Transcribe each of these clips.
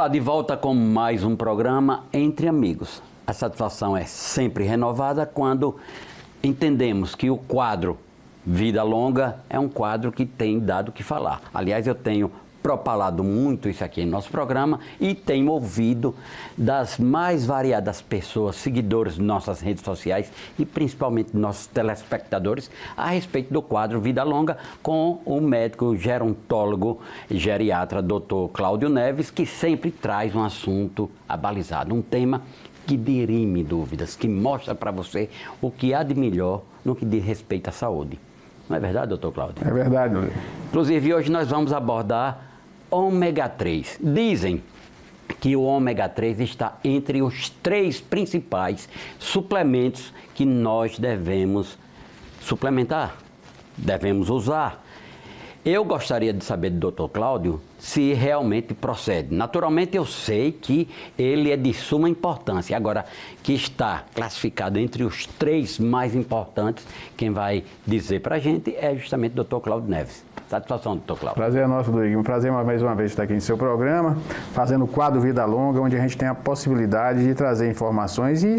Olá, de volta com mais um programa Entre Amigos. A satisfação é sempre renovada quando entendemos que o quadro Vida Longa é um quadro que tem dado o que falar. Aliás, eu tenho propalado muito isso aqui em nosso programa e tenho ouvido das mais variadas pessoas, seguidores de nossas redes sociais e principalmente nossos telespectadores a respeito do quadro Vida Longa com o médico gerontólogo e geriatra Dr. Cláudio Neves, que sempre traz um assunto abalizado, um tema que dirime dúvidas, que mostra para você o que há de melhor no que diz respeito à saúde. Não é verdade, doutor Cláudio? É verdade, Luiz. Inclusive, hoje nós vamos abordar ômega 3. Dizem que o ômega 3 está entre os 3 principais suplementos que nós devemos suplementar, devemos usar. Eu gostaria de saber do Dr. Cláudio se realmente procede. Naturalmente, eu sei que ele é de suma importância. Agora, que está classificado entre os 3 mais importantes, quem vai dizer para a gente é justamente o Dr. Cláudio Neves. Satisfação, doutor Cláudio. Prazer é nosso, Luiz. Um prazer mais uma vez estar aqui em seu programa, fazendo o quadro Vida Longa, onde a gente tem a possibilidade de trazer informações e,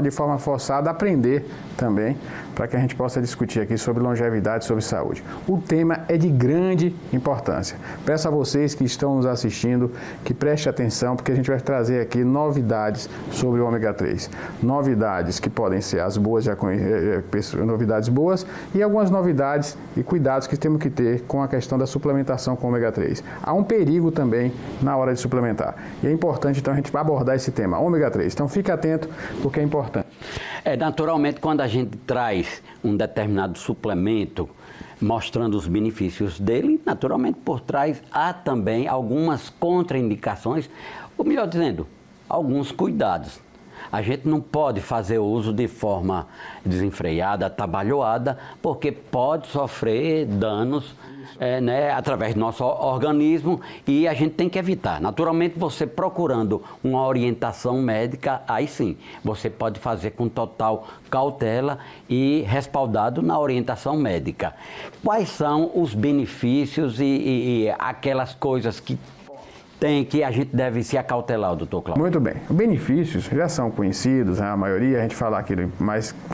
de forma forçada, aprender também, para que a gente possa discutir aqui sobre longevidade, sobre saúde. O tema é de grande importância. Peço a vocês que estão nos assistindo que prestem atenção, porque a gente vai trazer aqui novidades sobre o ômega 3. Novidades que podem ser as boas, novidades boas, e algumas novidades e cuidados que temos que ter com a questão da suplementação com ômega 3. Há um perigo também na hora de suplementar. E é importante, então, a gente abordar esse tema, ômega 3. Então, fique atento, porque é importante. Naturalmente, quando a gente traz um determinado suplemento, mostrando os benefícios dele, naturalmente, por trás há também algumas contraindicações, ou melhor dizendo, alguns cuidados. A gente não pode fazer uso de forma desenfreada, atabalhoada, porque pode sofrer danos através do nosso organismo e a gente tem que evitar. Naturalmente, você procurando uma orientação médica, aí sim, você pode fazer com total cautela e respaldado na orientação médica. Quais são os benefícios e aquelas coisas que a gente deve se acautelar, doutor Cláudio? Muito bem. Os benefícios já são conhecidos, né? A maioria, a gente fala aquilo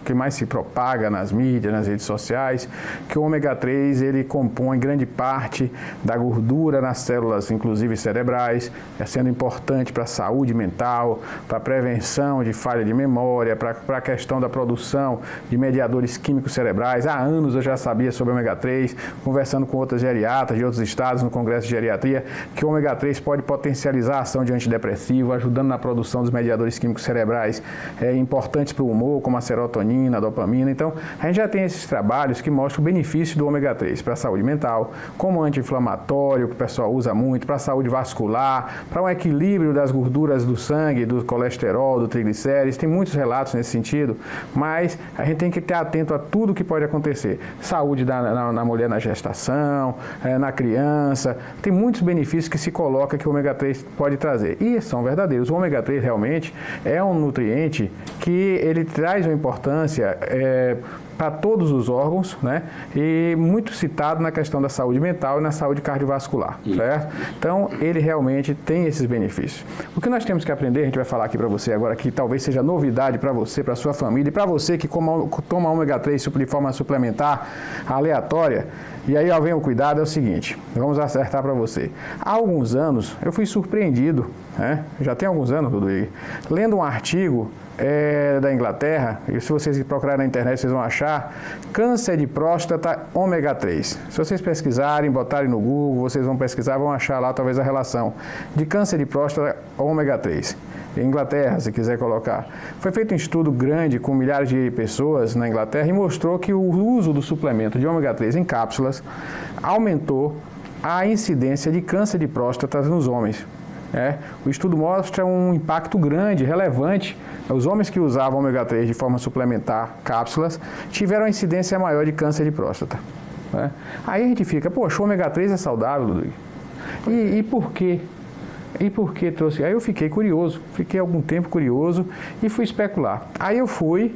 que mais se propaga nas mídias, nas redes sociais, que o ômega 3, ele compõe grande parte da gordura nas células, inclusive cerebrais, sendo importante para a saúde mental, para a prevenção de falha de memória, para a questão da produção de mediadores químicos cerebrais. Há anos eu já sabia sobre o ômega 3, conversando com outras geriatras de outros estados no Congresso de Geriatria, que o ômega 3 pode potencializar a ação de antidepressivo, ajudando na produção dos mediadores químicos cerebrais importantes para o humor, como a serotonina, a dopamina. Então, a gente já tem esses trabalhos que mostram o benefício do ômega 3 para a saúde mental, como anti-inflamatório, que o pessoal usa muito, para a saúde vascular, para um equilíbrio das gorduras do sangue, do colesterol, do triglicérides. Tem muitos relatos nesse sentido, mas a gente tem que estar atento a tudo que pode acontecer. Saúde na mulher na gestação, na criança. Tem muitos benefícios que se coloca que o ômega 3 pode trazer. E são verdadeiros. O ômega 3 realmente é um nutriente que ele traz uma importância para todos os órgãos, né? E muito citado na questão da saúde mental e na saúde cardiovascular, certo? Então, ele realmente tem esses benefícios. O que nós temos que aprender, a gente vai falar aqui para você agora, que talvez seja novidade para você, para sua família e para você que toma ômega 3 de forma suplementar, aleatória. E aí, vem o cuidado, é o seguinte, vamos acertar para você. Há alguns anos, eu fui surpreendido, né? Já tem alguns anos, Rodrigo, lendo um artigo da Inglaterra, e se vocês procurarem na internet, vocês vão achar câncer de próstata ômega 3. Se vocês pesquisarem, botarem no Google, vocês vão pesquisar, vão achar lá talvez a relação de câncer de próstata ômega 3. Em Inglaterra, se quiser colocar. Foi feito um estudo grande com milhares de pessoas na Inglaterra e mostrou que o uso do suplemento de ômega 3 em cápsulas aumentou a incidência de câncer de próstata nos homens. O estudo mostra um impacto grande, relevante. Os homens que usavam ômega 3 de forma suplementar cápsulas tiveram uma incidência maior de câncer de próstata. Aí a gente fica, poxa, o ômega 3 é saudável, Rodrigo. E por quê? E por que trouxe? Aí eu fiquei curioso, fiquei algum tempo curioso e fui especular. Aí eu fui,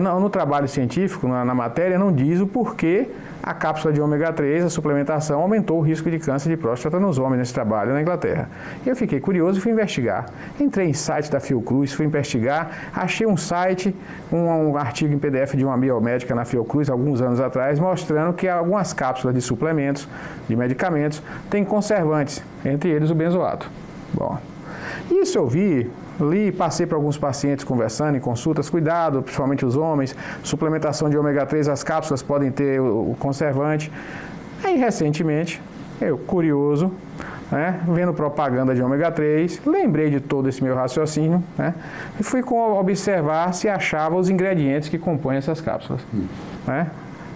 no trabalho científico, na matéria, não diz o porquê a cápsula de ômega 3, a suplementação, aumentou o risco de câncer de próstata nos homens nesse trabalho na Inglaterra. E eu fiquei curioso e fui investigar. Entrei em site da Fiocruz, fui investigar, achei um site, um artigo em PDF de uma biomédica na Fiocruz, alguns anos atrás, mostrando que algumas cápsulas de suplementos, de medicamentos, têm conservantes, entre eles o benzoato. Bom, isso eu vi, li, passei para alguns pacientes conversando em consultas, cuidado, principalmente os homens, suplementação de ômega 3, as cápsulas podem ter o conservante. Aí, recentemente, eu, curioso, né, vendo propaganda de ômega 3, lembrei de todo esse meu raciocínio, né, e fui observar se achava os ingredientes que compõem essas cápsulas, né,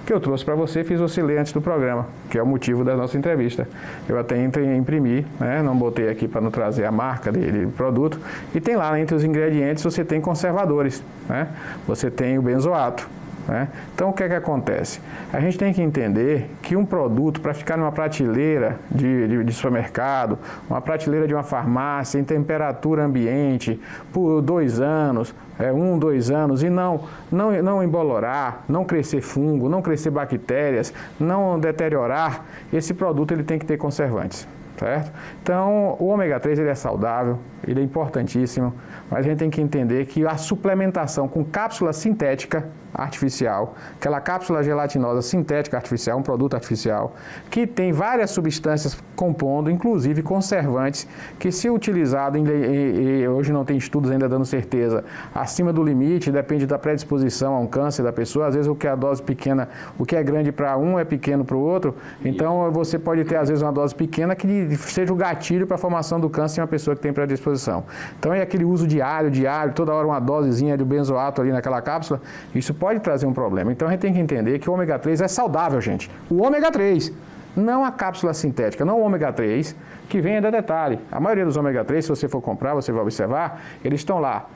que eu trouxe para você, fiz você ler antes do programa, que é o motivo da nossa entrevista. Eu até imprimi, né, não botei aqui para não trazer a marca do produto, e tem lá, entre os ingredientes, você tem conservadores, né, você tem o benzoato. Né? Então, o que é que acontece? A gente tem que entender que um produto, para ficar numa prateleira de supermercado, uma prateleira de uma farmácia, em temperatura ambiente, por 2 anos, 1, 2 anos, e não embolorar, não crescer fungo, não crescer bactérias, não deteriorar, esse produto ele tem que ter conservantes. Certo? Então, o ômega 3 ele é saudável, ele é importantíssimo, mas a gente tem que entender que a suplementação com cápsula sintética artificial, aquela cápsula gelatinosa sintética artificial, um produto artificial, que tem várias substâncias compondo, inclusive conservantes, que se utilizado, e hoje não tem estudos ainda dando certeza, acima do limite, depende da predisposição a um câncer da pessoa, às vezes o que é a dose pequena, o que é grande para um é pequeno para o outro, então você pode ter às vezes uma dose pequena que seja o gatilho para a formação do câncer em uma pessoa que tem predisposição. Então é aquele uso diário, toda hora uma dosezinha de benzoato ali naquela cápsula, isso pode trazer um problema. Então a gente tem que entender que o ômega 3 é saudável, gente. O ômega 3, não a cápsula sintética, não o ômega 3, que vem ainda detalhe. A maioria dos ômega 3, se você for comprar, você vai observar, eles estão lá,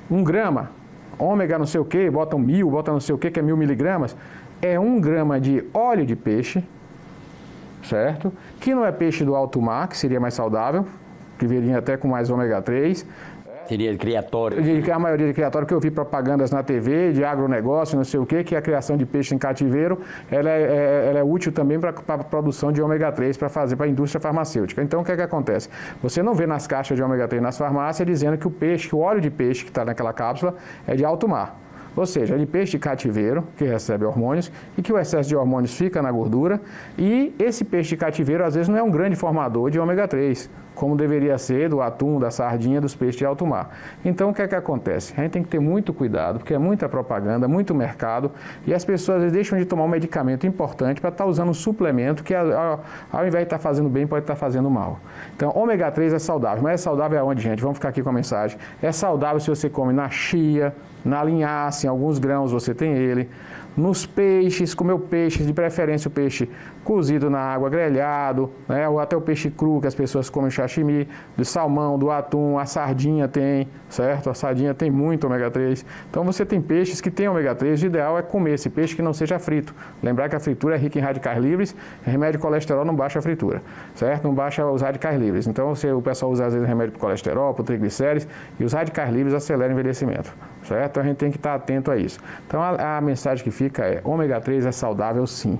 1 grama, ômega não sei o que, botam 1000, botam não sei o que é 1000 miligramas, é 1 grama de óleo de peixe, certo? Que não é peixe do alto mar, que seria mais saudável, que viria até com mais ômega 3. Seria de criatório. A maioria de criatório, que eu vi propagandas na TV, de agronegócio, não sei o quê, que a criação de peixe em cativeiro, ela é útil também para a produção de ômega 3, para a indústria farmacêutica. Então, o que é que acontece? Você não vê nas caixas de ômega 3 nas farmácias dizendo que o óleo de peixe que está naquela cápsula é de alto mar. Ou seja, é de peixe de cativeiro, que recebe hormônios, e que o excesso de hormônios fica na gordura, e esse peixe de cativeiro, às vezes, não é um grande formador de ômega 3, como deveria ser do atum, da sardinha, dos peixes de alto mar. Então, o que é que acontece? A gente tem que ter muito cuidado, porque é muita propaganda, muito mercado, e as pessoas às vezes deixam de tomar um medicamento importante para estar usando um suplemento que, ao invés de estar fazendo bem, pode estar fazendo mal. Então, ômega 3 é saudável, mas é saudável aonde, gente? Vamos ficar aqui com a mensagem. É saudável se você come na chia, na linhaça, em alguns grãos você tem ele. Nos peixes, comeu peixes, de preferência o peixe cozido na água, grelhado, né? Ou até o peixe cru, que as pessoas comem sashimi, do salmão, do atum, a sardinha tem, certo? A sardinha tem muito ômega 3. Então você tem peixes que tem ômega 3, o ideal é comer esse peixe que não seja frito. Lembrar que a fritura é rica em radicais livres, remédio de colesterol não baixa a fritura, certo? Não baixa os radicais livres. Então o pessoal usa às vezes remédio para colesterol, para triglicérides, e os radicais livres aceleram o envelhecimento, certo? Então a gente tem que estar atento a isso. Então a mensagem que fica é: ômega 3 é saudável sim,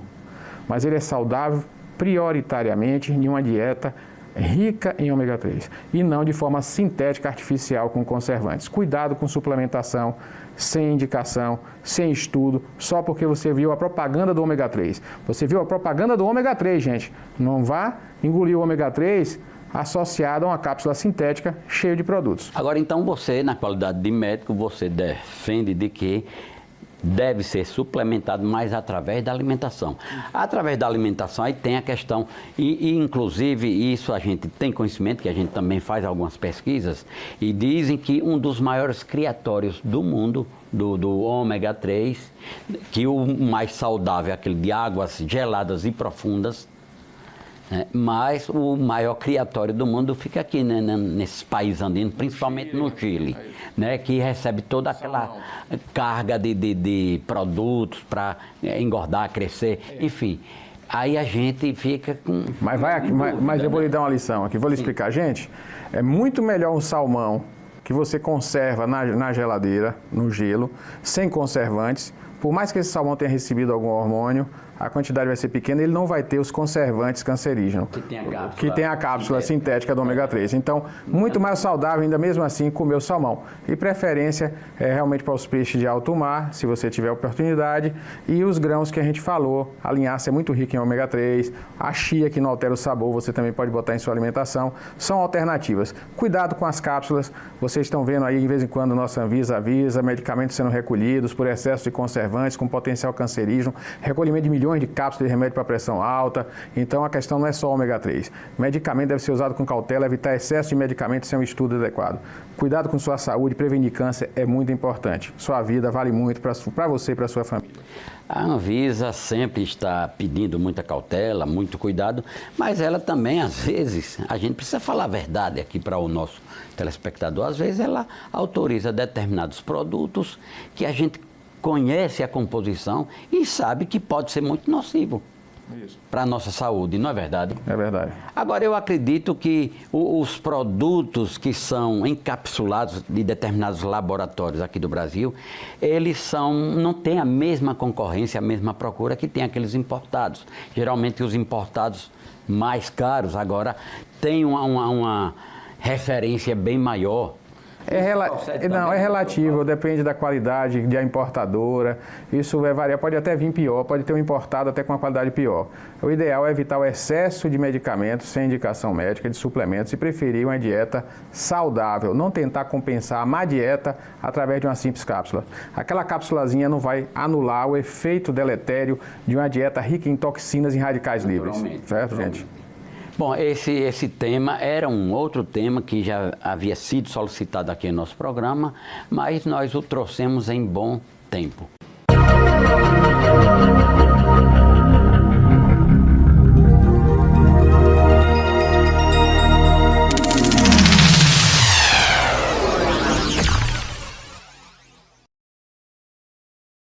mas ele é saudável prioritariamente em uma dieta rica em ômega 3 e não de forma sintética, artificial, com conservantes. Cuidado com suplementação sem indicação, sem estudo, só porque você viu a propaganda do ômega 3. Você viu a propaganda do ômega 3, gente. Não vá engolir o ômega 3 associado a uma cápsula sintética cheia de produtos. Agora, então, você, na qualidade de médico, você defende de que deve ser suplementado mais através da alimentação. Através da alimentação, aí tem a questão, e inclusive isso a gente tem conhecimento, que a gente também faz algumas pesquisas, e dizem que um dos maiores criatórios do mundo, do ômega 3, que o mais saudável é aquele de águas geladas e profundas, mas o maior criatório do mundo fica aqui, né, nesses países andinos, principalmente no Chile, né, que recebe toda aquela carga de produtos para engordar, crescer, enfim. Aí a gente fica com... Mas eu vou lhe dar uma lição aqui, vou lhe explicar. Gente, é muito melhor um salmão que você conserva na geladeira, no gelo, sem conservantes. Por mais que esse salmão tenha recebido algum hormônio, a quantidade vai ser pequena, ele não vai ter os conservantes cancerígenos. Que tem a cápsula sintética do ômega 3. Então, muito mais saudável, ainda mesmo assim, comer o salmão. E preferência é realmente para os peixes de alto mar, se você tiver oportunidade. E os grãos que a gente falou, a linhaça é muito rica em ômega 3, a chia, que não altera o sabor, você também pode botar em sua alimentação. São alternativas. Cuidado com as cápsulas. Vocês estão vendo aí, de vez em quando, nossa Anvisa avisa, medicamentos sendo recolhidos por excesso de conservantes com potencial cancerígeno, recolhimento de milhões de cápsulas de remédio para pressão alta. Então, a questão não é só ômega 3. Medicamento deve ser usado com cautela, evitar excesso de medicamentos sem um estudo adequado. Cuidado com sua saúde, prevenir câncer é muito importante. Sua vida vale muito para você e para sua família. A Anvisa sempre está pedindo muita cautela, muito cuidado, mas ela também, às vezes, a gente precisa falar a verdade aqui para o nosso telespectador, às vezes ela autoriza determinados produtos que a gente conhece a composição e sabe que pode ser muito nocivo para a nossa saúde, não é verdade? É verdade. Agora, eu acredito que os produtos que são encapsulados de determinados laboratórios aqui do Brasil, eles não têm a mesma concorrência, a mesma procura que tem aqueles importados. Geralmente, os importados mais caros agora têm uma referência bem maior. É relativo, depende da qualidade da importadora, isso vai variar, pode até vir pior, pode ter um importado até com uma qualidade pior. O ideal é evitar o excesso de medicamentos sem indicação médica, de suplementos, e preferir uma dieta saudável, não tentar compensar a má dieta através de uma simples cápsula. Aquela cápsulazinha não vai anular o efeito deletério de uma dieta rica em toxinas e radicais livres, certo, gente? Bom, esse tema era um outro tema que já havia sido solicitado aqui no nosso programa, mas nós o trouxemos em bom tempo.